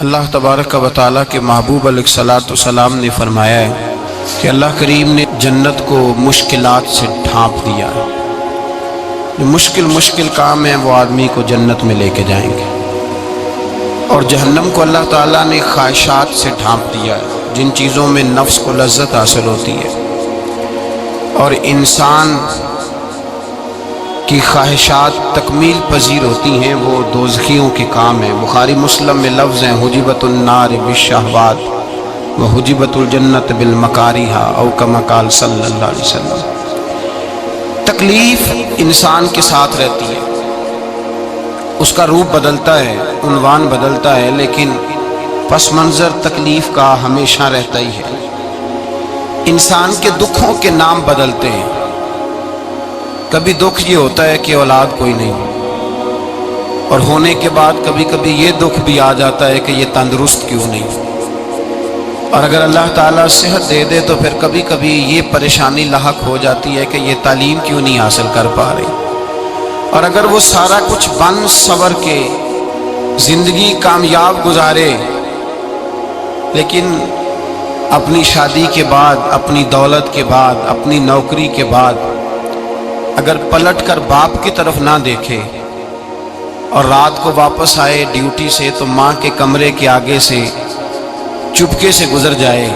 اللہ تبارک و تعالیٰ کے محبوب علیہ الصلوۃ والسلام نے فرمایا ہے کہ اللہ کریم نے جنت کو مشکلات سے ڈھانپ دیا ہے۔ جو مشکل کام ہیں وہ آدمی کو جنت میں لے کے جائیں گے، اور جہنم کو اللہ تعالیٰ نے خواہشات سے ڈھانپ دیا ہے، جن چیزوں میں نفس کو لذت حاصل ہوتی ہے، اور انسان کی خواہشات تکمیل پذیر ہوتی ہیں، وہ دوزخیوں کے کام ہیں۔ بخاری مسلم میں لفظ ہیں حجبت النار بالشہوات وحجبت الجنت بالمکارہ، او کما قال صلی اللہ علیہ وسلم۔ تکلیف انسان کے ساتھ رہتی ہے، اس کا روپ بدلتا ہے، عنوان بدلتا ہے، لیکن پس منظر تکلیف کا ہمیشہ رہتا ہی ہے۔ انسان کے دکھوں کے نام بدلتے ہیں۔ کبھی دکھ یہ ہوتا ہے کہ اولاد کوئی نہیں، اور ہونے کے بعد کبھی کبھی یہ دکھ بھی آ جاتا ہے کہ یہ تندرست کیوں نہیں، اور اگر اللہ تعالیٰ صحت دے دے تو پھر کبھی کبھی یہ پریشانی لاحق ہو جاتی ہے کہ یہ تعلیم کیوں نہیں حاصل کر پا رہی، اور اگر وہ سارا کچھ بن سور کے زندگی کامیاب گزارے، لیکن اپنی شادی کے بعد، اپنی دولت کے بعد، اپنی نوکری کے بعد اگر پلٹ کر باپ کی طرف نہ دیکھے اور رات کو واپس آئے ڈیوٹی سے تو ماں کے کمرے کے آگے سے چپکے سے گزر جائے،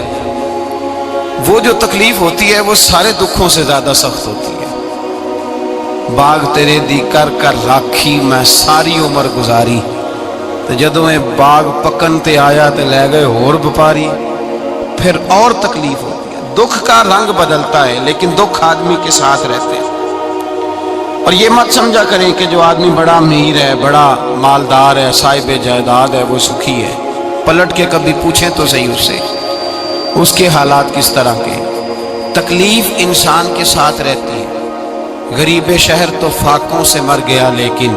وہ جو تکلیف ہوتی ہے وہ سارے دکھوں سے زیادہ سخت ہوتی ہے۔ باغ تیرے دی کر کر راکھی میں ساری عمر گزاری، تو جدوں میں باغ پکن تے آیا تے لے گئے ہور بپاری، پھر اور تکلیف ہوتی ہے۔ دکھ کا رنگ بدلتا ہے، لیکن دکھ آدمی کے ساتھ رہتے ہیں۔ اور یہ مت سمجھا کریں کہ جو آدمی بڑا امیر ہے، بڑا مالدار ہے، صاحب جائیداد ہے، وہ سکھی ہے۔ پلٹ کے کبھی پوچھیں تو صحیح اس سے، اس کے حالات کس طرح کے۔ تکلیف انسان کے ساتھ رہتی ہے۔ غریب شہر تو فاقوں سے مر گیا، لیکن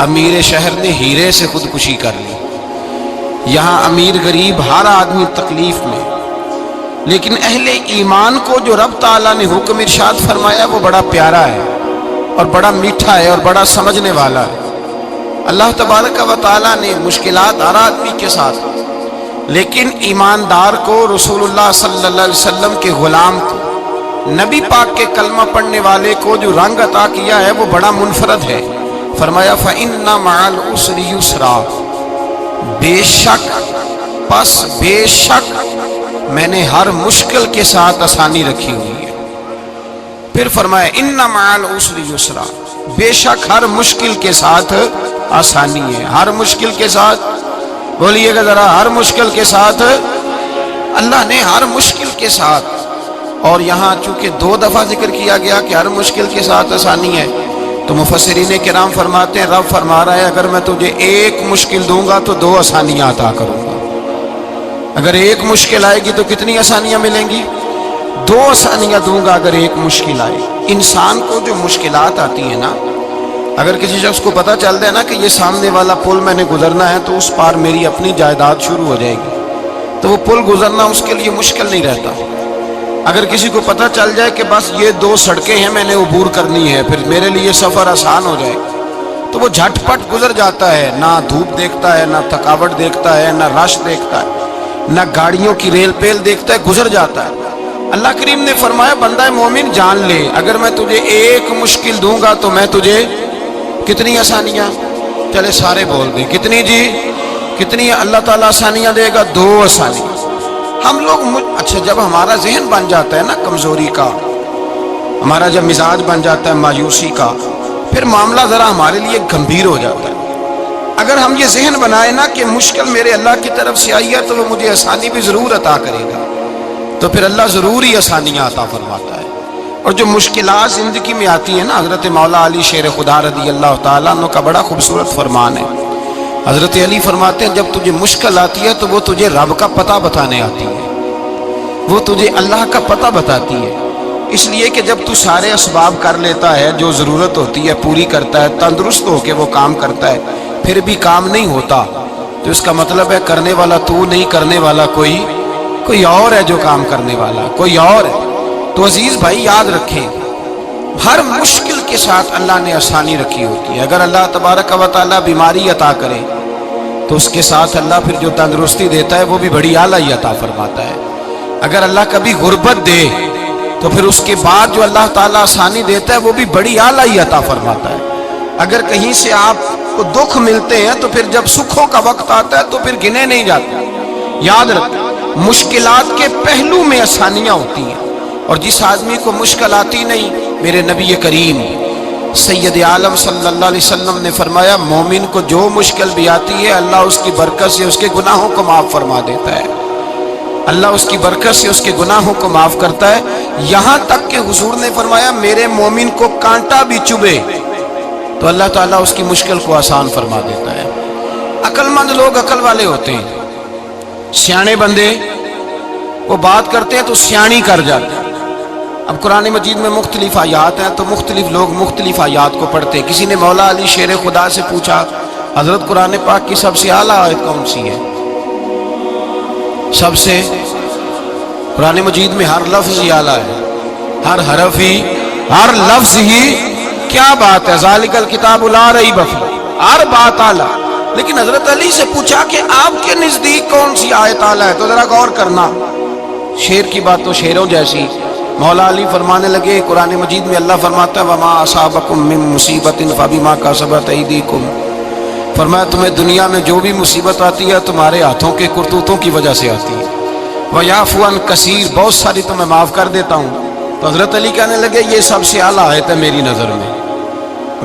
امیر شہر نے ہیرے سے خودکشی کر لی۔ یہاں امیر غریب ہر آدمی تکلیف میں، لیکن اہل ایمان کو جو رب تعالیٰ نے حکم ارشاد فرمایا وہ بڑا پیارا ہے، اور بڑا میٹھا ہے، اور بڑا سمجھنے والا ہے۔ اللہ تبارک و تعالیٰ نے مشکلات ہر آدمی کے ساتھ، لیکن ایماندار کو، رسول اللہ صلی اللہ علیہ وسلم کے غلام کو، نبی پاک کے کلمہ پڑھنے والے کو جو رنگ عطا کیا ہے وہ بڑا منفرد ہے۔ فرمایا فَإِنَّ مَعَ الْعُسْرِ يُسْرًا، بے شک میں نے ہر مشکل کے ساتھ آسانی رکھی ہوئی ہے۔ پھر فرمایا اِنَّ مَعَ الْعُسْرِ يُسْرًا، بے شک ہر مشکل کے ساتھ آسانی ہے۔ ہر مشکل کے ساتھ، بولیے گا ذرا، ہر مشکل کے ساتھ، اللہ نے ہر مشکل کے ساتھ۔ اور یہاں چونکہ 2 دفعہ ذکر کیا گیا کہ ہر مشکل کے ساتھ آسانی ہے، تو مفسرین کرام فرماتے ہیں رب فرما رہا ہے اگر میں تجھے 1 مشکل دوں گا تو 2 آسانیاں عطا کروں گا۔ اگر 1 مشکل آئے گی تو کتنی آسانیاں ملیں گی؟ 2 آسانیاں دوں گا اگر 1 مشکل آئے۔ انسان کو جو مشکلات آتی ہیں نا، اگر کسی شخص کو پتہ چل جائے نا کہ یہ سامنے والا پل میں نے گزرنا ہے تو اس پار میری اپنی جائیداد شروع ہو جائے گی، تو وہ پل گزرنا اس کے لیے مشکل نہیں رہتا۔ اگر کسی کو پتہ چل جائے کہ بس یہ 2 سڑکیں ہیں میں نے عبور کرنی ہے، پھر میرے لیے سفر آسان ہو جائے گا، تو وہ جھٹ پٹ گزر جاتا ہے، نہ دھوپ دیکھتا ہے، نہ تھکاوٹ دیکھتا ہے، نہ رش دیکھتا ہے، نہ گاڑیوں کی ریل پیل دیکھتا ہے، گزر جاتا ہے۔ اللہ کریم نے فرمایا بندہ مومن جان لے اگر میں تجھے 1 مشکل دوں گا تو میں تجھے کتنی آسانیاں، چلے سارے بول دیں کتنی جی، کتنی اللہ تعالیٰ آسانیاں دے گا؟ 2 آسانیاں۔ ہم لوگ اچھا جب ہمارا ذہن بن جاتا ہے نا کمزوری کا، ہمارا جب مزاج بن جاتا ہے مایوسی کا، پھر معاملہ ذرا ہمارے لیے گمبھیر ہو جاتا ہے۔ اگر ہم یہ ذہن بنائیں نا کہ مشکل میرے اللہ کی طرف سے آئی ہے تو وہ مجھے آسانی بھی ضرور عطا کرے گا، تو پھر اللہ ضرور ہی آسانیاں عطا فرماتا ہے۔ اور جو مشکلات زندگی میں آتی ہیں نا، حضرت مولا علی شیر خدا رضی اللہ تعالیٰ عنہ کا بڑا خوبصورت فرمان ہے۔ حضرت علی فرماتے ہیں جب تجھے مشکل آتی ہے تو وہ تجھے رب کا پتہ بتانے آتی ہے، وہ تجھے اللہ کا پتہ بتاتی ہے۔ اس لیے کہ جب تو سارے اسباب کر لیتا ہے، جو ضرورت ہوتی ہے پوری کرتا ہے، تندرست ہو کے وہ کام کرتا ہے، پھر بھی کام نہیں ہوتا، تو اس کا مطلب ہے کرنے والا تو نہیں، کرنے والا کوئی اور ہے جو کام کرنے والا، کوئی اور ہے۔ تو عزیز بھائی یاد رکھیں ہر مشکل کے ساتھ اللہ نے آسانی رکھی ہوتی ہے۔ اگر اللہ تبارک و تعالیٰ بیماری عطا کرے، تو اس کے ساتھ اللہ پھر جو تندرستی دیتا ہے وہ بھی بڑی اعلیٰ ہی عطا فرماتا ہے۔ اگر اللہ کبھی غربت دے تو پھر اس کے بعد جو اللہ تعالیٰ آسانی دیتا ہے وہ بھی بڑی اعلیٰ ہی عطا فرماتا ہے۔ اگر کہیں سے آپ کو دکھ ملتے ہیں تو پھر جب سکھوں کا وقت آتا ہے تو پھر گنے نہیں جاتے۔ یاد رکھیں، مشکلات کے پہلو میں آسانیاں ہوتی ہیں، اور جس آدمی کو مشکل آتی نہیں، میرے نبی کریم سید عالم صلی اللہ علیہ وسلم نے فرمایا مومن کو جو مشکل بھی آتی ہے اللہ اس کی برکت سے اس کے گناہوں کو معاف فرما دیتا ہے، اللہ اس کی برکت سے اس کے گناہوں کو معاف کرتا ہے۔ یہاں تک کہ حضور نے فرمایا میرے مومن کو کانٹا بھی چبھے تو اللہ تعالیٰ اس کی مشکل کو آسان فرما دیتا ہے۔ عقل مند لوگ عقل والے ہوتے ہیں، سیانے بندے وہ بات کرتے ہیں تو سیانی کر جاتے ہیں۔ اب قرآن مجید میں مختلف آیات ہیں تو مختلف لوگ مختلف آیات کو پڑھتے ہیں۔ کسی نے مولا علی شیر خدا سے پوچھا حضرت قرآن پاک کی سب سے اعلیٰ آیت کون سی ہے؟ سب سے قرآن مجید میں ہر لفظ ہی اعلیٰ ہے، ہر حرف ہی، ہر لفظ ہی، کیا بات ہے، ذالک الکتاب لا ریب فیہ، ہر بات اعلیٰ۔ لیکن حضرت علی سے پوچھا کہ آپ کے نزدیک کون سی آیت اعلیٰ ہے، تو ذرا غور کرنا، شیر کی بات تو شیروں جیسی۔ مولا علی فرمانے لگے قرآن مجید میں اللہ فرماتا ہے وما اصابکم من مصیبت فبما کسبت ایدیکم، فرمایا تمہیں دنیا میں جو بھی مصیبت آتی ہے تمہارے ہاتھوں کے کرتوتوں کی وجہ سے آتی ہے، ویعفو عن کثیر، بہت ساری تو میں معاف کر دیتا ہوں۔ تو حضرت علی کہنے لگے یہ سب سے اعلیٰ آیت ہے میری نظر میں۔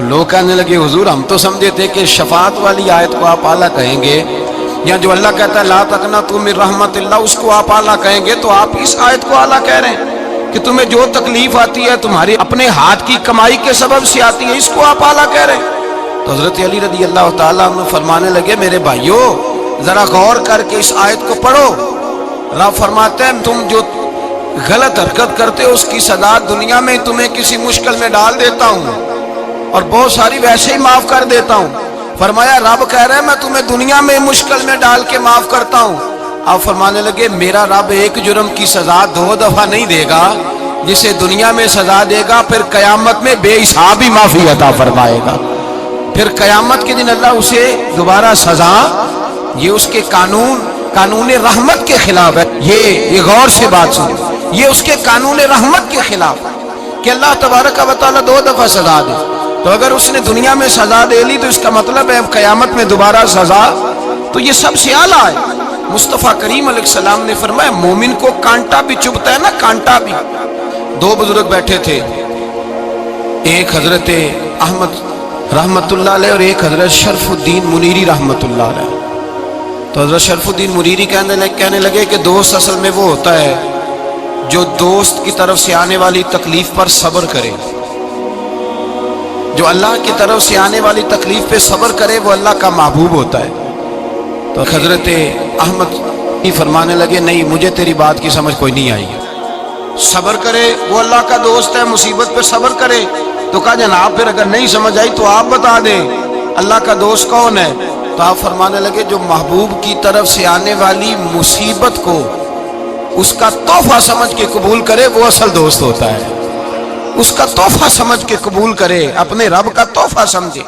لوگ کہنے لگے حضور ہم تو سمجھے تھے کہ شفاعت والی آیت کو آپ اعلیٰ کہیں گے، یا جو اللہ کہتا ہے لا تقنطوا من رحمت اللہ اس کو آپ اعلیٰ کہیں گے، تو آپ اس آیت کو اعلیٰ کہہ رہے ہیں کہ تمہیں جو تکلیف آتی ہے تمہاری اپنے ہاتھ کی کمائی کے سبب سے آتی ہے، اس کو آپ اعلیٰ کہہ رہے ہیں۔ تو حضرت علی رضی اللہ تعالیٰ عنہ فرمانے لگے میرے بھائیو ذرا غور کر کے اس آیت کو پڑھو۔ رب فرماتے ہیں تم جو غلط حرکت کرتے ہو اس کی سزا دنیا میں تمہیں کسی مشکل میں ڈال دیتا ہوں اور بہت ساری ویسے ہی معاف کر دیتا ہوں۔ فرمایا رب کہہ رہے ہیں میں تمہیں دنیا میں مشکل میں ڈال کے معاف کرتا ہوں۔ آپ فرمانے لگے میرا رب ایک جرم کی سزا 2 دفعہ نہیں دے گا، جسے دنیا میں سزا دے گا پھر قیامت میں بے حساب ہی معافی عطا فرمائے گا۔ پھر قیامت کے دن اللہ اسے دوبارہ سزا، یہ اس کے قانون رحمت کے خلاف ہے۔ یہ غور سے بات سن، یہ اس کے قانون رحمت کے خلاف ہے کہ اللہ تبارک و تعالیٰ 2 دفعہ سزا دے۔ تو اگر اس نے دنیا میں سزا دے لی تو اس کا مطلب ہے قیامت میں دوبارہ سزا، تو یہ سب سے اعلیٰ ہے۔ مصطفیٰ کریم علیہ السلام نے فرمایا مومن کو کانٹا بھی چبھتا ہے نا، کانٹا بھی۔ 2 بزرگ بیٹھے تھے، ایک حضرت احمد رحمت اللہ علیہ اور ایک حضرت شرف الدین منیری رحمت اللہ علیہ۔ تو حضرت شرف الدین منیری کہنے لگے کہ دوست اصل میں وہ ہوتا ہے جو دوست کی طرف سے آنے والی تکلیف پر صبر کرے، جو اللہ کی طرف سے آنے والی تکلیف پہ صبر کرے وہ اللہ کا محبوب ہوتا ہے۔ تو حضرت احمد ہی فرمانے لگے نہیں مجھے تیری بات کی سمجھ کوئی نہیں آئی، صبر کرے وہ اللہ کا دوست ہے، مصیبت پہ صبر کرے۔ تو کہا جناب پھر اگر نہیں سمجھ آئی تو آپ بتا دیں اللہ کا دوست کون ہے؟ تو آپ فرمانے لگے جو محبوب کی طرف سے آنے والی مصیبت کو اس کا تحفہ سمجھ کے قبول کرے وہ اصل دوست ہوتا ہے۔ اس کا تحفہ سمجھ کے قبول کرے، اپنے رب کا تحفہ سمجھے،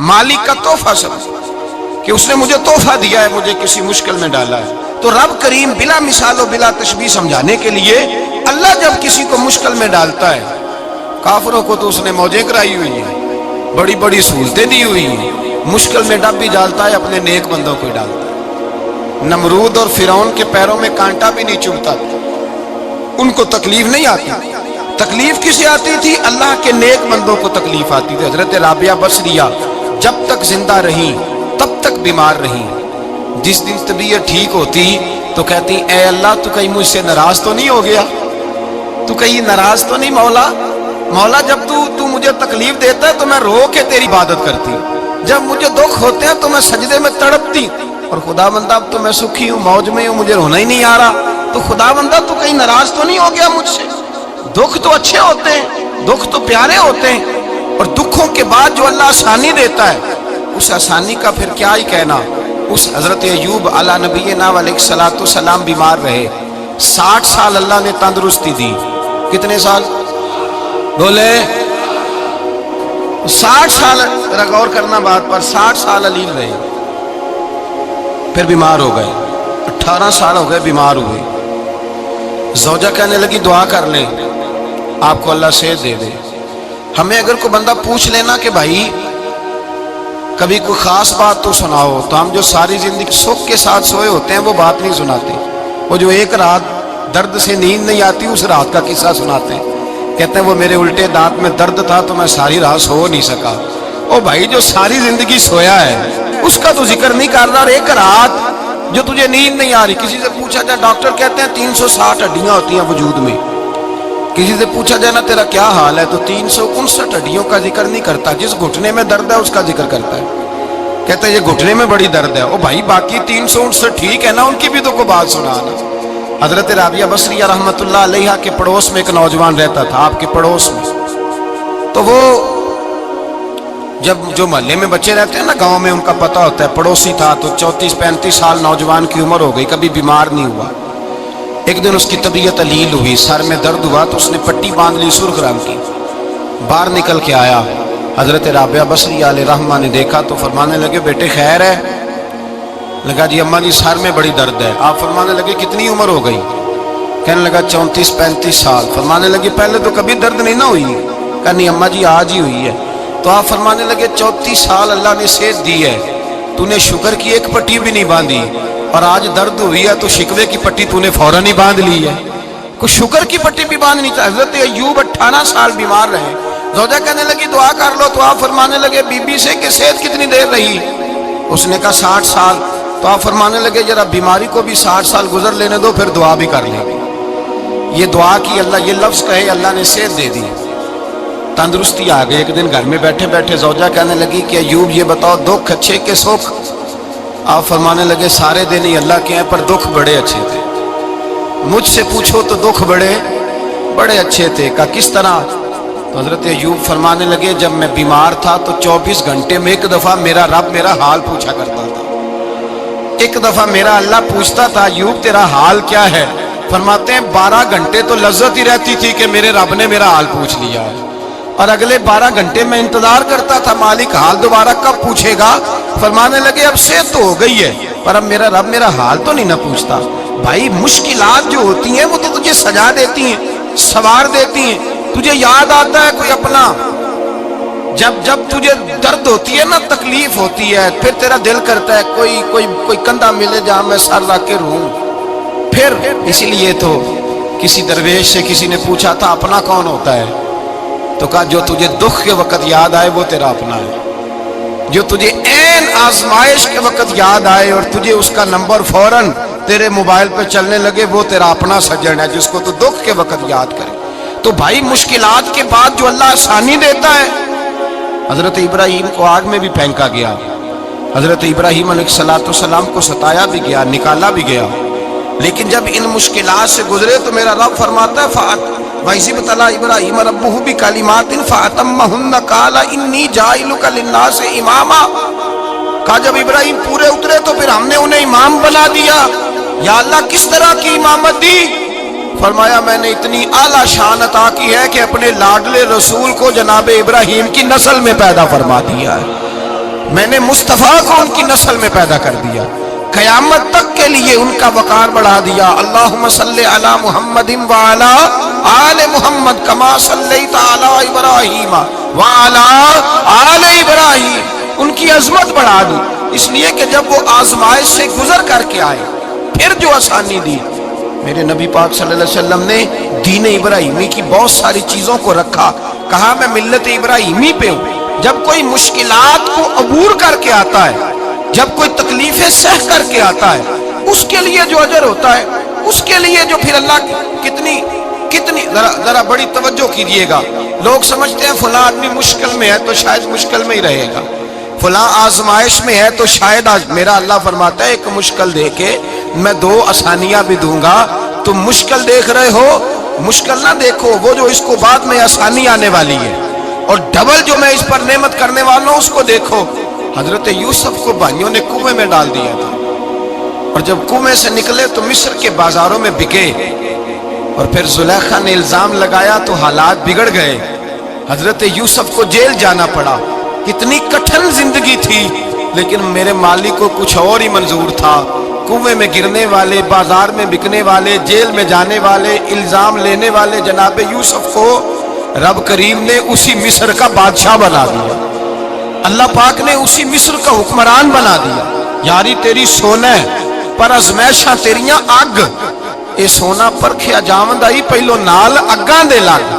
مالک کا تحفہ سمجھے کہ اس نے مجھے تحفہ دیا ہے، مجھے کسی مشکل میں ڈالا ہے۔ تو رب کریم بلا مثال و بلا تشبیہ سمجھانے کے لیے اللہ جب کسی کو مشکل میں ڈالتا ہے، کافروں کو تو اس نے موجیں کرائی ہوئی ہیں، بڑی بڑی سہولتیں دی ہوئی ہیں، مشکل میں ڈب بھی ڈالتا ہے اپنے نیک بندوں کو ہی ڈالتا ہے۔ نمرود اور فرعون کے پیروں میں کانٹا بھی نہیں چبھتا، ان کو تکلیف نہیں آتی۔ تکلیف کسے آتی تھی؟ اللہ کے نیک بندوں کو تکلیف آتی تھی۔ حضرت رابعہ بصریہ جب تک زندہ رہی تب تک بیمار رہی، جس دن طبیعت ٹھیک ہوتی تو کہتی اے اللہ تو کہیں مجھ سے ناراض تو نہیں ہو گیا، تو کہیں ناراض تو نہیں مولا جب تو مجھے تکلیف دیتا ہے تو میں رو کے تیری عبادت کرتی، جب مجھے دکھ ہوتے ہیں تو میں سجدے میں تڑپتی، اور خدا بندہ اب تو میں سکھی ہوں، موج میں ہوں، مجھے رونا ہی نہیں آ رہا، تو خدا بندہ تو کہیں ناراض تو نہیں ہو گیا مجھ سے؟ دکھ تو اچھے ہوتے ہیں، دکھ تو پیارے ہوتے ہیں، اور دکھوں کے بعد جو اللہ آسانی دیتا ہے اس آسانی کا پھر کیا ہی کہنا۔ اس حضرت ایوب علی نبینا علیہ الصلوۃ والسلام بیمار رہے، 60 سال اللہ نے تندرستی دی۔ کتنے سال بولے؟ 60 سال، ذرا غور کرنا بات پر، 60 سال علیل رہے۔ پھر بیمار ہو گئے، 18 سال ہو گئے بیمار ہوئے۔ زوجہ کہنے لگی دعا کر لیں آپ کو اللہ صحت دے دے۔ ہمیں اگر کوئی بندہ پوچھ لینا کہ بھائی کبھی کوئی خاص بات تو سناؤ، تو ہم جو ساری زندگی سکھ کے ساتھ سوئے ہوتے ہیں وہ بات نہیں سناتے، وہ جو ایک رات درد سے نیند نہیں آتی اس رات کا قصہ سناتے ہیں، کہتے ہیں وہ میرے الٹے دانت میں درد تھا تو میں ساری رات سو نہیں سکا۔ او بھائی جو ساری زندگی سویا ہے اس کا تو ذکر نہیں کر رہا، اور ایک رات جو تجھے نیند نہیں آ رہی، کسی سے پوچھا جائے، ڈاکٹر کہتے ہیں 360 ہڈیاں ہوتی ہیں وجود میں، کسی سے پوچھا جائے نا تیرا کیا حال ہے تو 359 ہڈیوں کا ذکر نہیں کرتا، جس گھٹنے میں درد ہے اس کا ذکر کرتا ہے، کہتا ہے یہ گھٹنے میں بڑی درد ہے۔ او بھائی باقی 359 ٹھیک ہے نا، ان کی بھی تو کوئی بات سنانا۔ حضرت رابعہ بصریہ رحمۃ اللہ علیہ کے پڑوس میں ایک نوجوان رہتا تھا، آپ کے پڑوس میں، تو وہ جب جو محلے میں بچے رہتے ہیں نا گاؤں میں، ان کا پتہ ہوتا ہے، پڑوسی تھا تو 34-35 سال نوجوان کی عمر ہو گئی، کبھی بیمار نہیں ہوا۔ ایک دن اس کی طبیعت علیل ہوئی، سر میں درد ہوا تو اس نے پٹی باندھ لی سرخ رنگ کی، باہر نکل کے آیا، حضرت رابعہ بصریہ علیہ رحمہ نے دیکھا تو فرمانے لگے بیٹے خیر ہے؟ لگا جی اماں جی سر میں بڑی درد ہے۔ آپ فرمانے لگے کتنی عمر ہو گئی؟ کہنے لگا 34-35 سال۔ فرمانے لگے پہلے تو کبھی درد نہیں نہ ہوئی؟ کہا نہیں اماں جی آج ہی ہوئی ہے۔ تو آپ فرمانے لگے 34 سال اللہ نے صحت دی ہے، تو نے شکر کی ایک پٹی بھی نہیں باندھی، اور آج درد ہوئی ہے تو شکوے کی پٹی تو نے فوراً ہی باندھ لی ہے، کوئی شکر کی پٹی بھی باندھنی چاہیے۔ حضرت ایوب 18 سال بیمار رہے، زوجہ کہنے لگی دعا کر لو، تو آپ فرمانے لگے بی بی سے کہ صحت کتنی دیر رہی؟ اس نے کہا 60 سال۔ تو آپ فرمانے لگے ذرا بیماری کو بھی 60 سال گزر لینے دو پھر دعا بھی کر لیں گے۔ یہ دعا کی، اللہ یہ لفظ کہے اللہ نے صحت دے دی، تندرستی آ گئی۔ ایک دن گھر میں بیٹھے بیٹھے زوجہ کہنے لگی کہ ایوب یہ بتاؤ دکھ اچھے کہ سکھ؟ آپ فرمانے لگے سارے دن ہی اللہ کے ہیں پر دکھ بڑے اچھے تھے، مجھ سے پوچھو تو دکھ بڑے اچھے تھے۔ کہا کس طرح؟ تو حضرت ایوب فرمانے لگے جب میں بیمار تھا تو 24 گھنٹے میں ایک دفعہ میرا رب میرا حال پوچھا کرتا تھا، ایک دفعہ میرا اللہ پوچھتا تھا ایوب تیرا حال کیا ہے؟ فرماتے ہیں 12 گھنٹے تو لذت ہی رہتی تھی کہ میرے رب نے میرا حال پوچھ لیا ہے، اور اگلے 12 گھنٹے میں انتظار کرتا تھا مالک حال دوبارہ کب پوچھے گا۔ فرمانے لگے اب صحت تو ہو گئی ہے پر اب میرا رب میرا حال تو نہیں نہ پوچھتا۔ بھائی مشکلات جو ہوتی ہیں وہ تو تجھے سجا دیتی ہیں، سوار دیتی ہیں، تجھے یاد آتا ہے کوئی اپنا، جب تجھے درد ہوتی ہے نا، تکلیف ہوتی ہے، پھر تیرا دل کرتا ہے کوئی کندھا ملے جہاں میں سر رکھ کے رہوں۔ پھر اسی لیے تو کسی درویش سے کسی نے پوچھا تھا اپنا کون ہوتا ہے؟ تو کہا جو تجھے دکھ کے وقت یاد آئے وہ تیرا اپنا ہے، جو تجھے عین آزمائش کے وقت یاد آئے اور تجھے اس کا نمبر فوراً تیرے موبائل پہ چلنے لگے وہ تیرا اپنا سجن ہے، جس کو تو دکھ کے وقت یاد کرے۔ تو بھائی مشکلات کے بعد جو اللہ آسانی دیتا ہے، حضرت ابراہیم کو آگ میں بھی پھینکا گیا، حضرت ابراہیم علیہ السلام کو ستایا بھی گیا، نکالا بھی گیا، لیکن جب ان مشکلات سے گزرے تو میرا رب فرماتا ہے وَإِذِ ابْتَلَىٰ إِبْرَاهِيمَ رَبُّهُ بِكَلِمَاتٍ فَأَتَمَّهُنَّ قَالَ إِنِّي جَاعِلُكَ لِلنَّاسِ إِمَامًا۔ کہا جب ابراہیم پورے اترے تو پھر ہم نے انہیں امام بنا دیا۔ یا اللہ کس طرح کی امامت دی؟ فرمایا میں نے اتنی اعلیٰ شان عطا کی ہے کہ اپنے لاڈلے رسول کو جناب ابراہیم کی نسل میں پیدا فرما دیا ہے، میں نے مصطفیٰ کو ان کی نسل میں پیدا کر دیا، قیامت تک کے لیے ان کا وقار بڑھا دیا۔ اللہم صلی علی محمد وعلی آل محمد کما صلیت علی ابراہیم وعلی آل ابراہیم، ان کی عظمت بڑھا دی، اس لیے کہ جب وہ آزمائش سے گزر کر کے آئے پھر جو آسانی دی۔ میرے نبی پاک صلی اللہ علیہ وسلم نے دین ابراہیمی کی بہت ساری چیزوں کو رکھا، کہا میں ملت ابراہیمی پہ ہوں۔ جب کوئی مشکلات کو عبور کر کے آتا ہے، جب کوئی تکلیفیں سہ کر کے آتا ہے، اس کے لیے جو اجر ہوتا ہے، اس کے لیے جو پھر اللہ کتنی ذرا بڑی توجہ کیجئے گا۔ لوگ سمجھتے ہیں فلاں آدمی مشکل میں ہے تو شاید مشکل میں ہی رہے گا، فلاں آزمائش میں ہے تو شاید میرا اللہ فرماتا ہے ایک مشکل دے کے میں 2 آسانیاں بھی دوں گا۔ تم مشکل دیکھ رہے ہو، مشکل نہ دیکھو، وہ جو اس کو بعد میں آسانی آنے والی ہے، اور ڈبل جو میں اس پر نعمت کرنے والا ہوں اس کو دیکھو۔ حضرت یوسف کو بھائیوں نے کنویں میں ڈال دیا تھا، اور جب کنویں سے نکلے تو مصر کے بازاروں میں بکے، اور پھر زلیخا نے الزام لگایا تو حالات بگڑ گئے، حضرت یوسف کو جیل جانا پڑا۔ کتنی کٹھن زندگی تھی، لیکن میرے مالک کو کچھ اور ہی منظور تھا۔ کنویں میں گرنے والے، بازار میں بکنے والے، جیل میں جانے والے، الزام لینے والے جناب یوسف کو رب کریم نے اسی مصر کا بادشاہ بنا دیا۔ اللہ پاک نے اسی مصر کا حکمران بنا دیا۔ یاری تیری سونا ہے پر ازمیشاں تیریاں اگ، اے سونا پرکھیا جاوند آئی پہلو نال اگاں دے لگ۔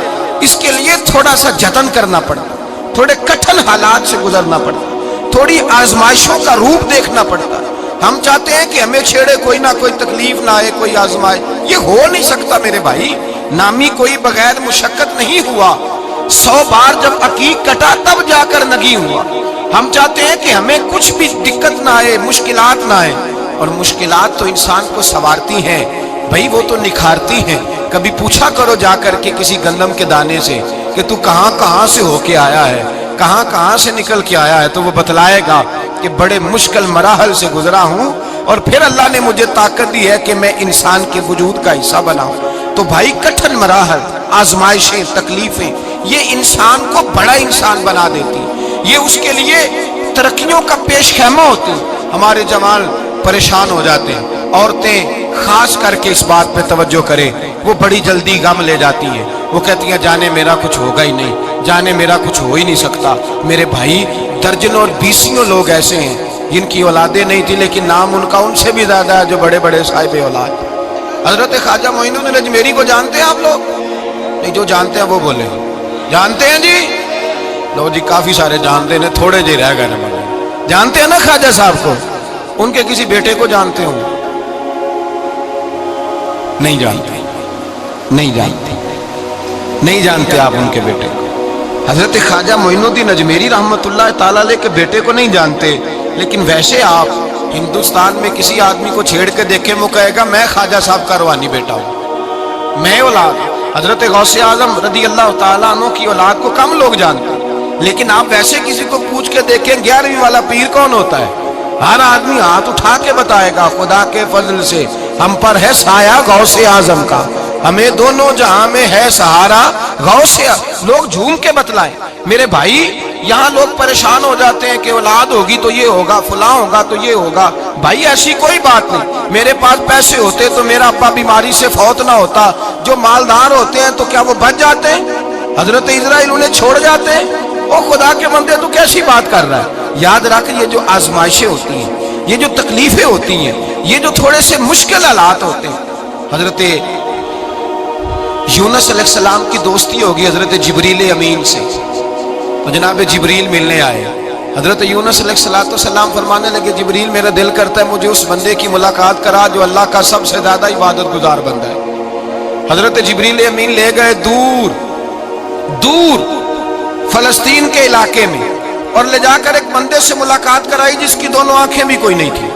اس کے لیے تھوڑا سا جتن کرنا پڑتا، تھوڑے کٹھن حالات سے گزرنا پڑتا، تھوڑی آزمائشوں کا روپ دیکھنا پڑتا۔ ہم چاہتے ہیں کہ ہمیں چھیڑے کوئی نہ کوئی تکلیف نہ آئے، کوئی آزمائے، یہ ہو نہیں سکتا میرے بھائی۔ نامی کوئی بغیر مشقت نہیں ہوا، 100 بار جب عقیق کٹا تب جا کر نگی ہوا۔ ہم چاہتے ہیں کہ ہمیں کچھ بھی دقت نہ آئے، مشکلات نہ آئے، اور مشکلات تو انسان کو سنوارتی ہیں بھائی، وہ تو نکھارتی ہیں۔ کبھی پوچھا کرو جا کر کے کسی گندم کے دانے سے کہ تو کہاں کہاں سے ہو کے آیا ہے، کہاں کہاں سے نکل کے آیا ہے، تو وہ بتلائے گا کہ بڑے مشکل مراحل سے گزرا ہوں، اور پھر اللہ نے مجھے طاقت دی ہے کہ میں انسان کے وجود کا حصہ بناؤں۔ تو بھائی کٹھن مراحل، آزمائشیں، تکلیفیں، یہ انسان کو بڑا انسان بنا دیتی، یہ اس کے لیے ترقیوں کا پیش خیمہ ہوتی۔ ہمارے جوان پریشان ہو جاتے ہیں، عورتیں خاص کر کے اس بات پہ توجہ کریں، وہ بڑی جلدی غم لے جاتی ہیں، وہ کہتی ہیں جانے میرا کچھ ہوگا ہی نہیں، جانے میرا کچھ ہو ہی نہیں سکتا۔ میرے بھائی درجنوں اور بیسیوں لوگ ایسے ہیں جن کی اولادیں نہیں تھی، لیکن نام ان کا ان سے بھی زیادہ ہے جو بڑے بڑے صاحب اولاد۔ حضرت خواجہ معین الدین اجمیری کو جانتے ہیں آپ لوگ؟ نہیں، جو جانتے ہیں وہ بولے جانتے ہیں جی؟ لو جی کافی سارے جانتے ہیں، تھوڑے جی رہ گئے نا۔ جانتے ہیں نا خواجہ صاحب کو؟ ان کے کسی بیٹے کو جانتے ہوں؟ نہیں جانتے، نہیں جانتے، نہیں جانتے آپ ان کے بیٹے کو۔ حضرت خواجہ معین الدین اجمیری رحمۃ اللہ تعالیٰ علیہ کے بیٹے کو نہیں جانتے، لیکن ویسے آپ ہندوستان میں کسی آدمی کو چھیڑ کے دیکھیں، وہ کہے گا میں خواجہ صاحب کا روحانی بیٹا ہوں، میں اولاد۔ حضرت غوث اعظم رضی اللہ تعالیٰ عنہ کی اولاد کو کم لوگ جانتے ہیں، لیکن آپ ویسے کسی کو پوچھ کے دیکھیں 11ویں والا پیر کون ہوتا ہے، ہر آدمی ہاتھ اٹھا کے بتائے گا خدا کے فضل سے ہم پر ہے سایہ غوث اعظم کا، ہمیں دونوں جہاں میں ہے سہارا غوث۔ لوگ جھوم کے بتلائیں میرے بھائی۔ یہاں لوگ پریشان ہو جاتے ہیں کہ اولاد ہوگی تو یہ ہوگا، فلاں ہوگا تو یہ ہوگا۔ بھائی ایسی کوئی بات نہیں، میرے پاس پیسے ہوتے تو میرا ابا بیماری سے فوت نہ ہوتا۔ جو مالدار ہوتے ہیں تو کیا وہ بچ جاتے ہیں؟ حضرت اسرائیل انہیں چھوڑ جاتے ہیں؟ او خدا کے بندے تو کیسی بات کر رہا ہے؟ یاد رکھ، یہ جو آزمائشیں ہوتی ہیں، یہ جو تکلیفیں ہوتی ہیں، یہ جو تھوڑے سے مشکل حالات ہوتے ہیں۔ حضرت یونس علیہ السلام کی دوستی ہوگی حضرت جبریل امین سے، تو جناب جبریل ملنے آئے۔ حضرت یونس علیہ السلام فرمانے لگے جبریل میرا دل کرتا ہے مجھے اس بندے کی ملاقات کرا جو اللہ کا سب سے زیادہ عبادت گزار بندہ ہے۔ حضرت جبریل امین لے گئے دور دور فلسطین کے علاقے میں، اور لے جا کر ایک بندے سے ملاقات کرائی جس کی دونوں آنکھیں بھی کوئی نہیں تھی،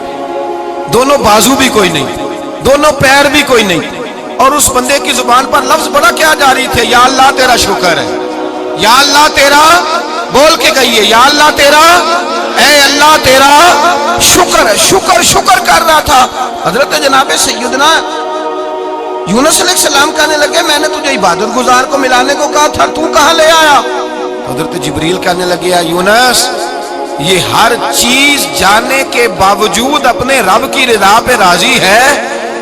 دونوں بازو بھی کوئی نہیں تھے، دونوں پیر بھی کوئی نہیں تھے، اور اس بندے کی زبان پر لفظ بڑا کیا جاری تھے، یا اللہ تیرا شکر ہے، یا اللہ تیرا، بول کے کہیے یا اللہ تیرا، اے اللہ تیرا شکر ہے۔ شکر شکر کر رہا تھا۔ حضرت جناب سیدنا یونس علیہ السلام کہنے لگے میں نے تجھے عبادت گزار کو ملانے کو کہا تھا، تو کہاں لے آیا؟ حضرت جبریل کہنے لگے یا یونس، یہ ہر چیز جانے کے باوجود اپنے رب کی رضا پہ راضی ہے۔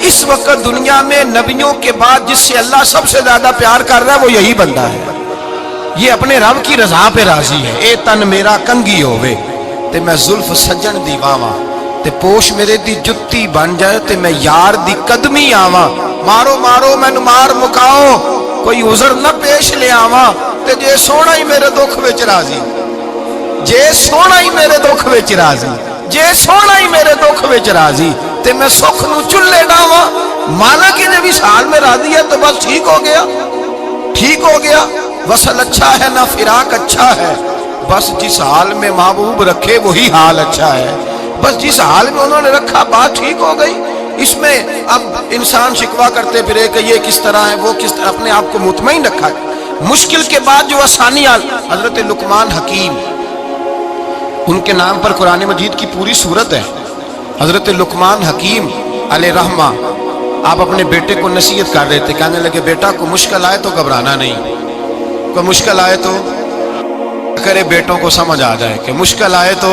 اس وقت دنیا میں نبیوں کے بعد جس سے اللہ سب سے زیادہ پیار کر رہا ہے وہ یہی بندہ ہے، یہ اپنے رب کی رضا پہ راضی ہے۔ اے تن میرا کنگھی ہووے تے میں زلف سجن دی واواں، تے پوش میرے دی جتی بن جائے تے میں یار دی قدمی آواں، مارو مارو مینوں مار مکاؤ کوئی عذر نہ پیش لے آواں، تے جے سونا ہی میرے دکھ وچ راضی، جے سونا ہی میرے دکھ وچ راضی، جے سونا ہی میرے دکھ وچ راضی، تے میں سکھ نو چلے ڈاواں۔ مانا کہ جب اس حال میں راضی ہے تو بس ٹھیک ہو گیا، ٹھیک ہو گیا۔ وصل اچھا ہے نہ فراق اچھا ہے، بس جس حال میں محبوب رکھے وہی حال اچھا ہے، بس جس حال میں انہوں نے رکھا بات ٹھیک ہو گئی۔ اس میں اب انسان شکوا کرتے پھرے کہ یہ کس طرح ہے وہ کس طرح، اپنے آپ کو مطمئن رکھا۔ مشکل کے بعد جو آسانی حضرت لقمان حکیم، ان کے نام پر قرآن مجید کی پوری سورت ہے۔ حضرت لقمان حکیم علیہ رحمہ آپ اپنے بیٹے کو نصیحت کر رہے تھے، کہنے لگے بیٹا کو مشکل آئے تو گھبرانا نہیں، کوئی مشکل آئے تو کرے بیٹوں کو سمجھ آ جائے کہ مشکل آئے تو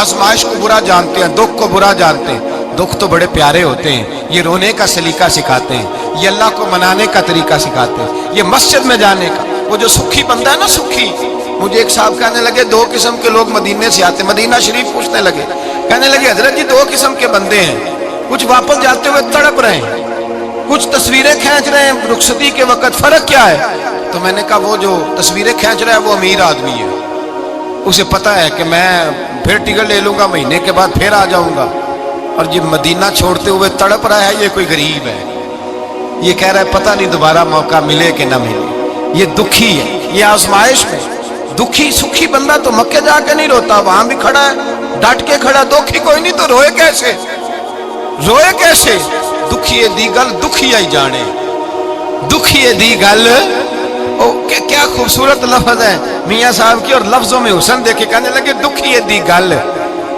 آزمائش کو برا جانتے ہیں، دکھ کو برا جانتے ہیں، دکھ تو بڑے پیارے ہوتے ہیں، یہ رونے کا سلیقہ سکھاتے ہیں، یہ اللہ کو منانے کا طریقہ سکھاتے ہیں، یہ مسجد میں جانے کا۔ وہ جو سکھی بندہ ہے نا، سکھی، مجھے ایک صاحب کہنے لگے دو قسم کے لوگ مدینے سے آتے، مدینہ شریف پوچھنے لگے، کہنے لگے حضرت جی دو قسم کے بندے ہیں، کچھ واپس جاتے ہوئے تڑپ رہے ہیں، کچھ تصویریں کھینچ رہے ہیں رخصتی کے وقت، فرق کیا ہے؟ تو میں نے کہا وہ جو تصویریں کھینچ رہا ہے وہ امیر آدمی ہے، اسے پتہ ہے کہ میں پھر ٹکٹ لے لوں گا، مہینے کے بعد پھر آ جاؤں گا، اور یہ مدینہ چھوڑتے ہوئے تڑپ رہا ہے، یہ کوئی غریب ہے، یہ کہہ رہا ہے پتہ نہیں دوبارہ موقع ملے کہ نہ ملے، یہ دکھی ہے، یہ آزمائش میں دکھی۔ سکھی بندہ تو مکے جا کے نہیں روتا، وہاں بھی کھڑا ہے ڈٹ کے کھڑا، دکھی کوئی نہیں تو روئے کیسے؟ روئے کیسے؟ دکھیے دی گل دکھی آئی جانے، دکھیے دی گل، کیا خوبصورت لفظ ہے میاں صاحب کی، اور لفظوں میں حسن دیکھے کہنے لگے دکھیے دی گل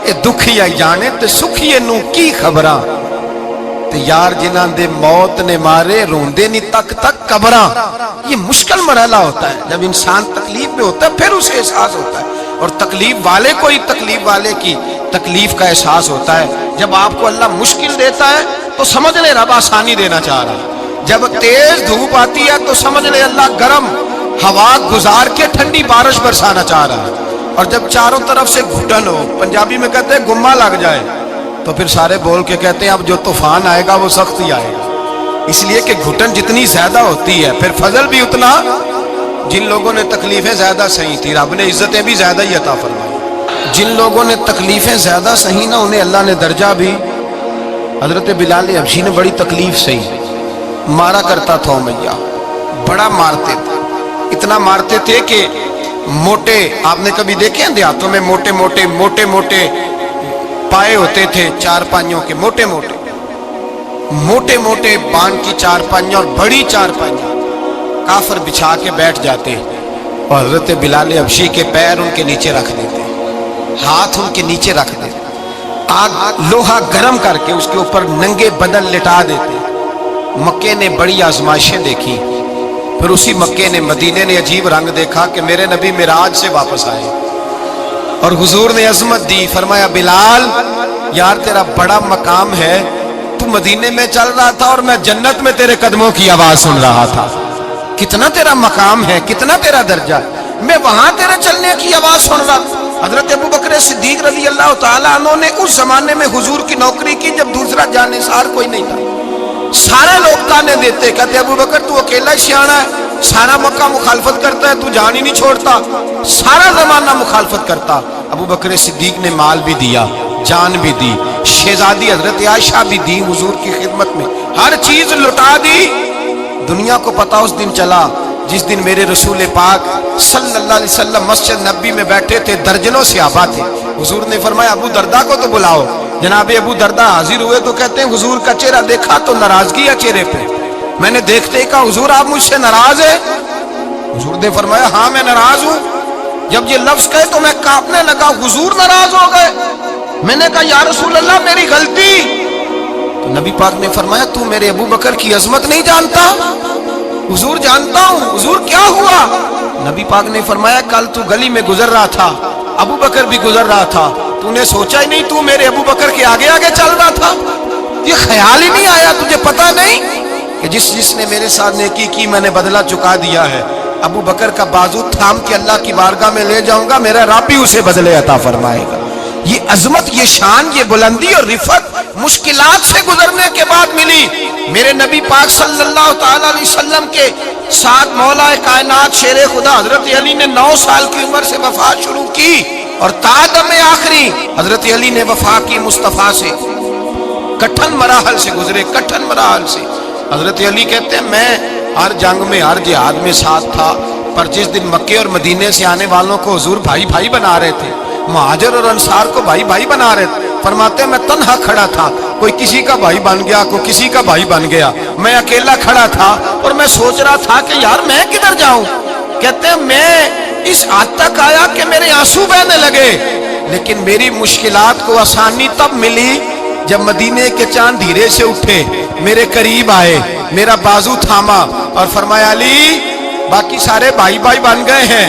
اے دکھی آئی جانے تے سکھیے نو کی خبراں، تے یار جنہاں دے موت نے مارے روندے نہیں تک تک قبراں۔ یہ مشکل مرحلہ ہوتا ہے، جب انسان تکلیف میں ہوتا ہے پھر اسے احساس ہوتا ہے، اور تکلیف والے کو ہی تکلیف والے کی تکلیف کا احساس ہوتا ہے۔ جب آپ کو اللہ مشکل دیتا ہے تو سمجھ لے رب آسانی دینا چاہ رہا ہے، جب تیز دھوپ آتی ہے تو سمجھ لے اللہ گرم ہوا گزار کے ٹھنڈی بارش برسانا چاہ رہا ہے، اور جب چاروں طرف سے گھٹن ہو، پنجابی میں کہتے ہیں گما لگ جائے، تو پھر سارے بول کے کہتے ہیں اب جو طوفان آئے گا وہ سخت ہی آئے گا، اس لیے کہ گھٹن جتنی زیادہ ہوتی ہے پھر فضل بھی اتنا۔ جن لوگوں نے تکلیفیں زیادہ سہی تھی رب نے عزتیں بھی زیادہ ہی عطا فرمائی، جن لوگوں نے تکلیفیں زیادہ سہی نہ انہیں اللہ نے درجہ بھی۔ حضرت بلال حبشی نے بڑی تکلیف سہی، مارا کرتا تھا امیہ، بڑا مارتے تھے، اتنا مارتے تھے کہ موٹے، آپ نے کبھی دیکھے ہیں دیہاتوں میں موٹے موٹے پائے ہوتے تھے چار پائیوں کے، موٹے موٹے بان کی چار پائیاں اور بڑی چار پائیاں کافر بچھا کے بیٹھ جاتے، اور حضرت بلال حبشی کے پیر ان کے نیچے رکھ دیتے، ہاتھ ان کے نیچے رکھ دیتے، آگ لوہا گرم کر کے اس کے اوپر ننگے بدن لٹا دیتے۔ مکے نے بڑی آزمائشیں دیکھی، پھر اسی مکے نے مدینے نے عجیب رنگ دیکھا کہ میرے نبی معراج سے واپس آئے، اور حضور نے عظمت دی، فرمایا بلال یار تیرا بڑا مقام ہے، تو مدینے میں چل رہا تھا اور میں جنت میں تیرے قدموں کی آواز سن رہا تھا، کتنا تیرا مقام ہے، کتنا تیرا درجہ، میں وہاں تیرے چلنے کی آواز سن رہا تھا۔ حضرت ابو بکر صدیق رضی اللہ تعالیٰ عنہ نے اس زمانے میں حضور کی نوکری کی جب دوسرا جانثار کوئی نہیں تھا، سارے لوگ تانے دیتے، کہتے ابو بکر تو اکیلا ہی سیانا ہے، سارا مکہ مخالفت کرتا ہے، تو جان ہی نہیں چھوڑتا، سارا زمانہ مخالفت کرتا۔ ابو بکر صدیق نے مال بھی دیا، جان بھی دی، شہزادی حضرت عائشہ بھی دی حضور کی خدمت میں، ہر چیز لٹا دی۔ دنیا کو پتا اس دن چلا جس دن میرے رسول پاک صلی اللہ علیہ وسلم مسجد نبی میں بیٹھے تھے، درجنوں صحابہ تھے، حضور نے فرمایا ابو دردہ کو تو بلاؤ۔ جناب ابو دردہ حاضر ہوئے تو کہتے ہیں حضور کا چہرہ دیکھا تو ناراضگی ہے چہرے پہ، میں نے دیکھتے ہی کہا حضور آپ مجھ سے ناراض ہیں؟ حضور نے فرمایا ہاں میں ناراض ہوں۔ جب یہ لفظ کہے تو میں کانپنے لگا، حضور ناراض ہو گئے؟ میں نے کہا یا رسول اللہ میری غلطی۔ تو نبی پاک نے فرمایا تو میرے ابو بکر کی عظمت نہیں جانتا؟ حضور جانتا ہوں۔ حضور کیا ہوا؟ نبی پاک نے فرمایا کل تو گلی میں گزر رہا تھا، ابو بکر بھی گزر رہا تھا، تو نے سوچا ہی نہیں تو میرے ابو بکر کے آگے آگے چل رہا تھا؟ یہ خیال ہی نہیں آیا تجھے پتا نہیں کہ جس نے میرے ساتھ نیکی کی میں نے بدلہ چکا دیا ہے، ابو بکر کا بازو تھام کے اللہ کی بارگاہ میں لے جاؤں گا، میرا رب بھی اسے بدلے عطا فرمائے گا۔ یہ عظمت، یہ شان، یہ بلندی اور رفعت مشکلات سے گزرنے کے بعد ملی۔ میرے نبی پاک صلی اللہ تعالی علیہ وسلم کے ساتھ مولا کائنات شیر خدا حضرت علی نے 9 سال کی عمر سے وفات شروع کی، اور تا دم آخری حضرت علی نے وفا کی مصطفیٰ سے، کٹھن مراحل سے گزرے، کٹھن مراحل سے۔ حضرت علی کہتے ہیں میں ہر جنگ میں ہر جہاد میں ساتھ تھا، پر جس دن مکے اور مدینے سے آنے والوں کو حضور بھائی بھائی بنا رہے تھے، مہاجر اور انصار کو بھائی بھائی بنا رہے تھے، فرماتے ہیں میں تنہا کھڑا تھا، کوئی کسی کا بھائی بن گیا، کوئی کسی کا بھائی بن گیا، میں اکیلا کھڑا تھا اور میں سوچ رہا تھا کہ یار میں کدھر جاؤں۔ کہتے ہیں میں اس حد تک آیا کہ میرے آنسو بہنے لگے، لیکن میری مشکلات کو آسانی تب ملی جب مدینے کے چاند دھیرے سے اٹھے، میرے قریب آئے، میرا بازو تھاما اور فرمایا علی باقی سارے بھائی بھائی بن گئے ہیں،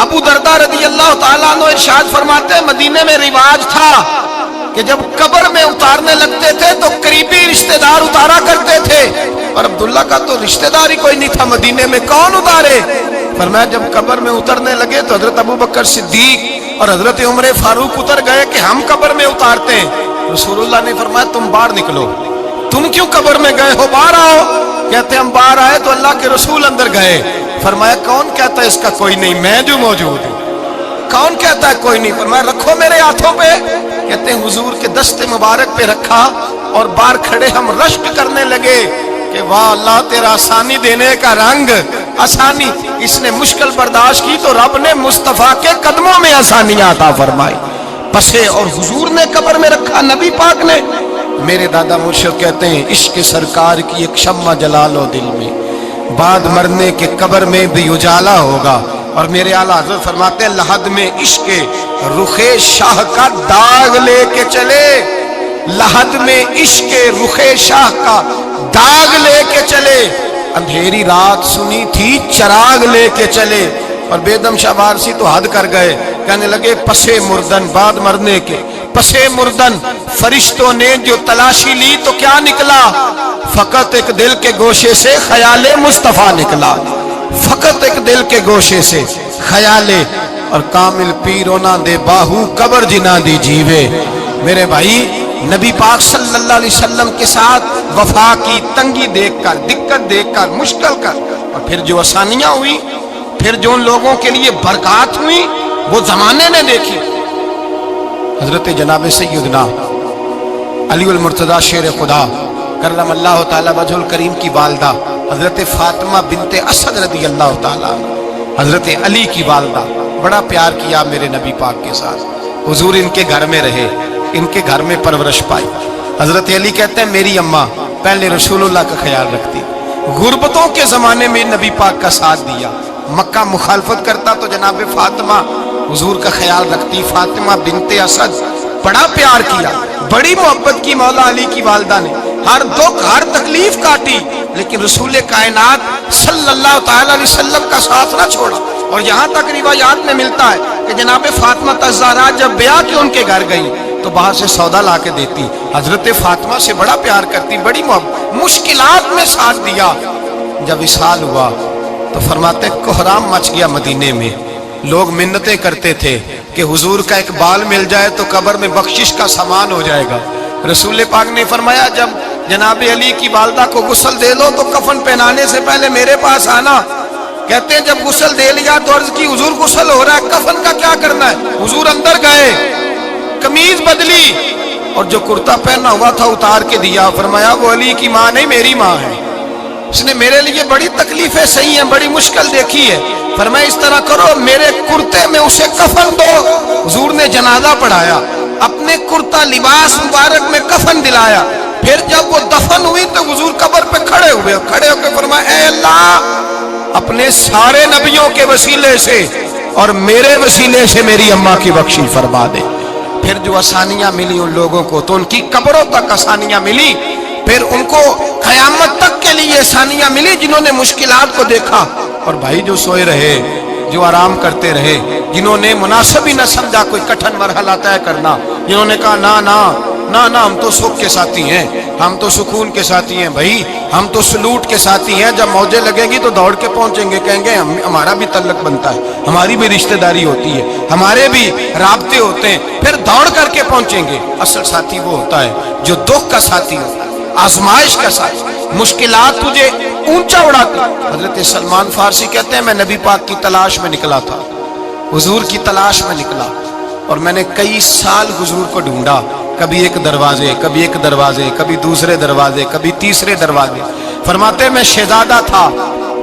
ابو دردہ رضی اللہ تعالیٰ عنہ ارشاد فرماتے ہیں مدینے میں رواج تھا کہ جب قبر میں اتارنے لگتے تھے تو قریبی رشتہ دار اتارا کرتے تھے، اور عبداللہ کا تو رشتہ دار ہی کوئی نہیں تھا مدینے میں، کون اتارے؟ فرمایا جب قبر میں اترنے لگے تو حضرت ابو بکر صدیق اور حضرت عمر فاروق اتر گئے کہ ہم قبر میں اتارتے ہیں۔ رسول اللہ نے فرمایا تم باہر نکلو، تم کیوں قبر میں گئے ہو، باہر آؤ۔ کہتے ہم باہر آئے تو اللہ کے رسول اندر گئے، فرمایا کون کہتا ہے اس کا کوئی نہیں، میں جو موجود ہوں، کون کہتا ہے کوئی نہیں؟ فرمایا رکھو میرے ہاتھوں پہ، کہتے ہیں حضور کے دست مبارک پہ رکھا اور باہر کھڑے ہم رشک کرنے لگے کہ واہ اللہ تیرا آسانی دینے کا رنگ، آسانی، اس نے مشکل برداشت کی تو رب نے مصطفیٰ کے قدموں میں آسانیاں عطا فرمائی، پسے اور حضور نے قبر میں رکھا، نبی پاک نے۔ میرے دادا مرشد کہتے ہیں عشق سرکار کی ایک شمع جلا لو دل میں، بعد مرنے کے قبر میں بھی اجالا ہوگا۔ اور میرے اعلیٰ حضرت فرماتے ہیں لحد میں عشق رخ شاہ کا داغ لے کے چلے، لحد میں عشق رخ شاہ کا داغ لے کے چلے، اندھیری رات سنی تھی چراغ لے کے چلے۔ اور بیدم شاہ وارسی تو حد کر گئے، کہنے لگے پسے مردن، بعد مرنے کے پسے مردن فرشتوں نے جو تلاشی لی تو کیا نکلا؟ فقط ایک دل کے گوشے سے خیال مصطفیٰ نکلا، فقط ایک دل کے گوشے سے خیال، اور کامل پیرو نہ دے باہو قبر جنا دی جیوے۔ میرے بھائی نبی پاک صلی اللہ علیہ وسلم کے ساتھ وفا کی تنگی دیکھ کر، دقت دیکھ کر، مشکل کر، اور پھر جو آسانیاں ہوئی، پھر جو ان لوگوں کے لیے برکات ہوئی وہ زمانے نے دیکھی۔ حضرت جناب سیدنا علی المرتضیٰ شیر خدا کرم اللہ تعالی وجہ الکریم کی والدہ حضرت فاطمہ بنت اسد رضی اللہ تعالی، حضرت علی کی والدہ، بڑا پیار کیا میرے نبی پاک کے ساتھ، حضور ان کے گھر میں رہے، ان کے گھر میں پرورش پائی۔ حضرت علی کہتے ہیں میری اماں پہلے رسول اللہ کا خیال رکھتی، غربتوں کے زمانے میں نبی پاک کا ساتھ دیا، مکہ مخالفت کرتا تو جناب فاطمہ حضور کا خیال رکھتی، فاطمہ بنت اسد، بڑا پیار کیا، بڑی محبت کی مولا علی کی والدہ نے، ہر دکھ ہر تکلیف کاٹی، لیکن رسول کائنات صلی اللہ تعالی علیہ وسلم کا ساتھ نہ چھوڑا۔ اور یہاں تک روایات میں ملتا ہے کہ جناب فاطمہ الزہرا جب بیعہ کے ان کے گھر گئی تو باہر سے سودا لا کے دیتی، حضرت فاطمہ سے بڑا پیار کرتی، بڑی محبت، مشکلات میں ساتھ دیا۔ جب وصال ہوا تو فرماتے کوہرام مچ گیا مدینے میں، لوگ منتیں کرتے تھے کہ حضور کا ایک بال مل جائے تو قبر میں بخشش کا سامان ہو جائے گا۔ رسول پاک نے فرمایا جب جناب علی کی والدہ کو غسل دے دو تو کفن پہنانے سے پہلے میرے پاس آنا۔ کہتے ہیں جب غسل دے لیا تو عرض کی حضور غسل ہو رہا ہے، کفن کا کیا کرنا ہے؟ حضور اندر گئے، قمیض بدلی اور جو کرتا پہنا ہوا تھا اتار کے دیا، فرمایا وہ علی کی ماں نہیں میری ماں ہے، اس نے میرے لیے بڑی تکلیفیں سہی ہیں، بڑی مشکل دیکھی ہے، فرمایا اس طرح کرو میرے کرتے میں اسے کفن دو۔ حضور نے جنازہ پڑھایا، اپنے کرتا لباس مبارک میں کفن دلایا، پھر جب وہ دفن ہوئی تو حضور قبر پہ کھڑے ہوئے، کھڑے ہو کے فرمایا اے اللہ اپنے سارے نبیوں کے وسیلے سے اور میرے وسیلے سے میری اماں کی بخشی فرما دے۔ پھر جو آسانیاں ملی ان لوگوں کو تو ان کی قبروں تک آسانیاں ملی، پھر ان کو قیامت تک کے لیے آسانیاں ملی جنہوں نے مشکلات کو دیکھا۔ اور بھائی جو سوئے رہے، جو آرام کرتے رہے، جنہوں نے مناسب ہی نہ سمجھا کوئی کٹھن مرحلہ طے کرنا، جنہوں نے کہا نا نا نا نا ہم تو سکھ کے ساتھی ہیں، ہم تو سکون کے ساتھی ہیں، بھائی ہم تو سلوٹ کے ساتھی ہیں، جب موجیں لگیں گی تو دوڑ کے پہنچیں گے، کہیں گے ہمارا بھی تعلق بنتا ہے، ہماری بھی رشتہ داری ہوتی ہے، ہمارے بھی رابطے ہوتے ہیں، پھر دوڑ کر کے پہنچیں گے۔ اصل ساتھی وہ ہوتا ہے جو دکھ کا ساتھی ہوتا ہے، آزمائش کا ساتھی، مشکلات تجھے اونچا اڑاتی۔ حضرت سلمان فارسی کہتے ہیں میں نبی پاک کی تلاش میں نکلا تھا، حضور کی تلاش میں نکلا، اور میں نے کئی سال حضور کو ڈھونڈا، کبھی ایک دروازے، کبھی ایک دروازے، کبھی دوسرے دروازے، کبھی تیسرے دروازے۔ فرماتے میں شہزادہ تھا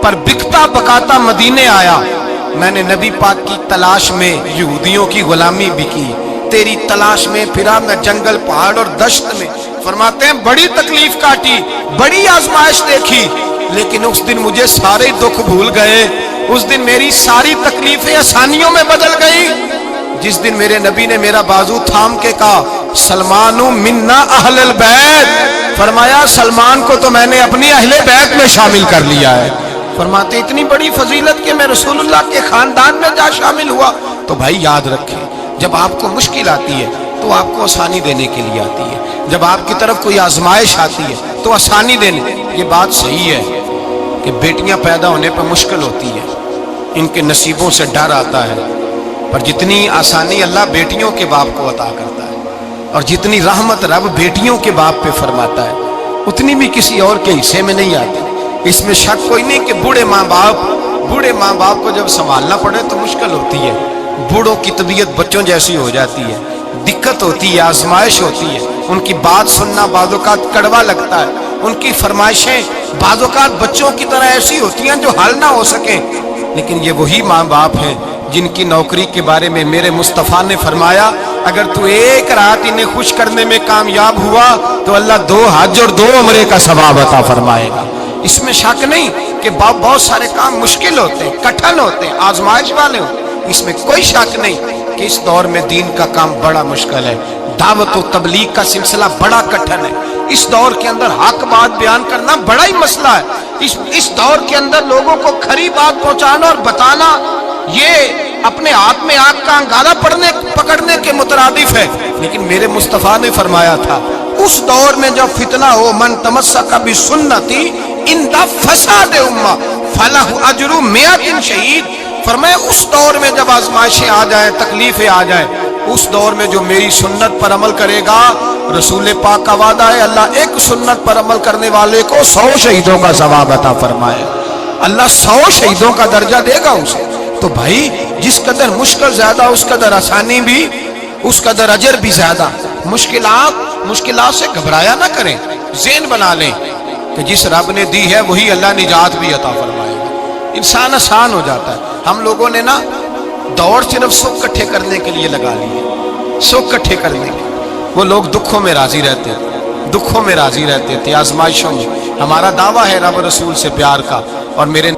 پر بکتا بکاتا مدینے آیا، میں نے نبی پاک کی تلاش میں یہودیوں کی غلامی بھی کی، تیری تلاش میں پھرا میں جنگل پہاڑ اور دشت میں۔ فرماتے ہیں بڑی تکلیف کاٹی، بڑی آزمائش دیکھی، لیکن اس دن مجھے سارے دکھ بھول گئے، اس دن میری ساری تکلیفیں آسانیوں میں بدل گئی، جس دن میرے نبی نے میرا بازو تھام کے کہا سلمانو منا اہل البیت، فرمایا سلمان کو تو میں نے اپنی اہل بیت میں شامل کر لیا ہے۔ فرماتے اتنی بڑی فضیلت کہ میں رسول اللہ کے خاندان میں جا شامل ہوا. تو بھائی یاد رکھیں، جب آپ کو مشکل آتی ہے تو آپ کو آسانی دینے کے لیے آتی ہے. جب آپ کی طرف کوئی آزمائش آتی ہے تو آسانی دینے. یہ بات صحیح ہے کہ بیٹیاں پیدا ہونے پہ مشکل ہوتی ہے، ان کے نصیبوں سے ڈر آتا ہے، پر جتنی آسانی اللہ بیٹیوں کے باپ کو عطا کرتا ہے اور جتنی رحمت رب بیٹیوں کے باپ پہ فرماتا ہے اتنی بھی کسی اور کے حصے میں نہیں آتی. اس میں شک کوئی نہیں کہ بوڑھے ماں باپ کو جب سنبھالنا پڑے تو مشکل ہوتی ہے. بوڑھوں کی طبیعت بچوں جیسی ہو جاتی ہے، دقت ہوتی ہے، آزمائش ہوتی ہے. ان کی بات سننا بعض اوقات کڑوا لگتا ہے، ان کی فرمائشیں بعض اوقات بچوں کی طرح ایسی ہوتی ہیں جو حل نہ ہو سکیں. لیکن یہ وہی ماں باپ ہیں جن کی نوکری کے بارے میں میرے مصطفیٰ نے فرمایا اگر تو ایک رات انہیں خوش کرنے میں کامیاب ہوا تو اللہ 2 حج اور 2 عمرے کا ثواب عطا فرمائے گا. اس میں شک نہیں کہ بہت سارے کام مشکل ہوتے ہیں، کٹھن ہوتے ہیں، آزمائش والے ہوتے ہیں. اس میں کوئی شک نہیں کہ اس دور میں دین کا کام بڑا مشکل ہے، دعوت و تبلیغ کا سلسلہ بڑا کٹھن ہے. اس دور کے اندر حق بات بیان کرنا بڑا ہی مسئلہ ہے. اس دور کے اندر لوگوں کو کھری بات پہنچانا اور بتانا یہ اپنے ہاتھ میں آگ کا انگارہ پکڑنے کے مترادف ہے. لیکن میرے مصطفیٰ نے فرمایا تھا اس دور میں جب فتنہ ہو من تمسک بسنتی عند فساد امہ فلہ اجر 100 شہید. فرمایا اس دور میں جب آزمائشیں آ جائیں، تکلیفیں آ جائیں، اس دور میں جو میری سنت پر عمل کرے گا، رسول پاک کا وعدہ ہے اللہ ایک سنت پر عمل کرنے والے کو 100 شہیدوں کا ثواب عطا فرمائے. اللہ 100 شہیدوں کا درجہ دے گا اسے. تو بھائی جس قدر مشکل زیادہ اس قدر آسانی بھی، اس قدر اجر بھی زیادہ. مشکلات سے گھبرایا نہ کریں، ذہن بنا لیں کہ جس رب نے دی ہے وہی اللہ نجات بھی عطا فرمائے گا. انسان آسان ہو جاتا ہے. ہم لوگوں نے نا دوڑ صرف سکھ کٹھے کرنے کے لیے لگا لی ہے، سکھ کٹھے کرنے کے. وہ لوگ دکھوں میں راضی رہتے تھے، آزمائشوں میں. ہمارا دعویٰ ہے رب رسول سے پیار کا، اور میرے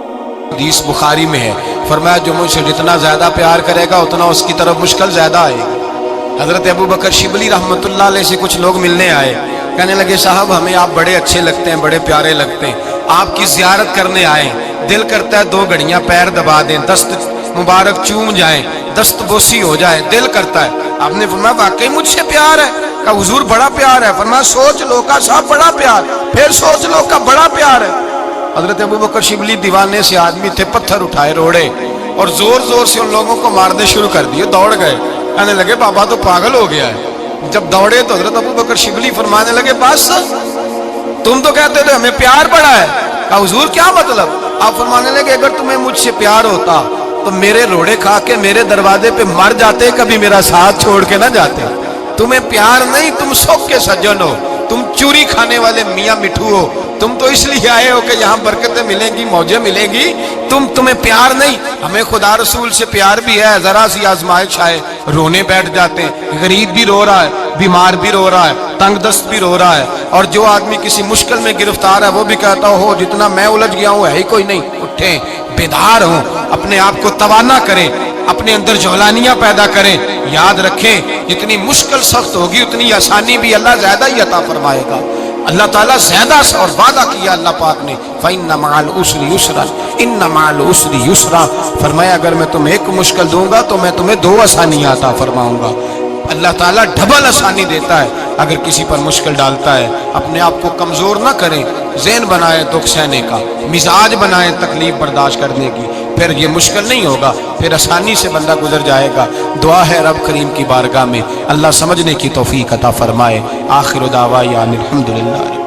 حدیث بخاری میں ہے فرمایا جو مجھ سے جتنا زیادہ پیار کرے گا اتنا اس کی طرف مشکل زیادہ آئے گا. حضرت ابو بکر شبلی رحمۃ اللہ علیہ سے کچھ لوگ ملنے آئے، کہنے لگے صاحب ہمیں آپ بڑے اچھے لگتے ہیں، بڑے پیارے لگتے ہیں، آپ کی زیارت کرنے آئے، دل کرتا ہے 2 گھڑیاں پیر دبا دیں، دست مبارک چوم جائیں، دست بوسی ہو جائے، دل کرتا ہے. آپ نے فرمایا واقعی مجھ سے پیار ہے؟ کہا حضور بڑا پیار ہے. فرمایا سوچ لو کا صاحب بڑا پیار، پھر سوچ لو کا بڑا پیار ہے. حضرت ابو بکر شبلی دیوانے سے آدمی تھے، پتھر اٹھائے روڑے اور زور سے ان لوگوں کو مارنے شروع کر دیے. دوڑ گئے، کہنے لگے بابا تو پاگل ہو گیا ہے. جب دوڑے تو حضرت ابو بکر شبلی فرمانے لگے بس تم تو کہتے تھے ہمیں پیار بڑا ہے. کہا حضور کیا مطلب؟ آپ فرمانے لگے اگر تمہیں مجھ سے پیار ہوتا تو میرے روڑے کھا کے میرے دروازے پہ مر جاتے، کبھی میرا ساتھ چھوڑ کے نہ جاتے. تمہیں پیار نہیں، تم سوکھ کے سجن ہو، تم چوری کھانے والے میاں مٹھو ہو. تم تو اس لیے آئے ہو کہ یہاں برکتیں ملیں گی، موجیں ملیں گی. تمہیں پیار نہیں. ہمیں خدا رسول سے پیار بھی ہے، ذرا سی آزمائش آئے رونے بیٹھ جاتے ہیں. غریب بھی رو رہا ہے، بیمار بھی رو رہا ہے، تنگ دست بھی رو رہا ہے، اور جو آدمی کسی مشکل میں گرفتار ہے وہ بھی کہتا ہو جتنا میں الجھ گیا ہوں ہے ہی کوئی نہیں. اٹھیں، بیدار ہوں، اپنے آپ کو توانا کریں، اپنے اندر جولانیاں پیدا کریں. یاد رکھیں جتنی مشکل سخت ہوگی اتنی آسانی بھی اللہ زیادہ ہی عطا فرمائے گا. اللہ تعالیٰ زیادہ اور وعدہ کیا اللہ پاک نے فَإِنَّ مَعَ الْعُسْرِ يُسْرًا إِنَّ مَعَ الْعُسْرِ يُسْرًا. فرمایا اگر میں تمہیں ایک مشکل دوں گا تو میں تمہیں 2 آسانیاں عطا فرماؤں گا. اللہ تعالیٰ ڈبل آسانی دیتا ہے اگر کسی پر مشکل ڈالتا ہے. اپنے آپ کو کمزور نہ کریں، ذہن بنائیں دکھ سہنے کا، مزاج بنائیں تکلیف برداشت کرنے کی. پھر یہ مشکل نہیں ہوگا، پھر آسانی سے بندہ گزر جائے گا. دعا ہے رب کریم کی بارگاہ میں اللہ سمجھنے کی توفیق عطا فرمائے. آخر دعوانا الحمدللہ.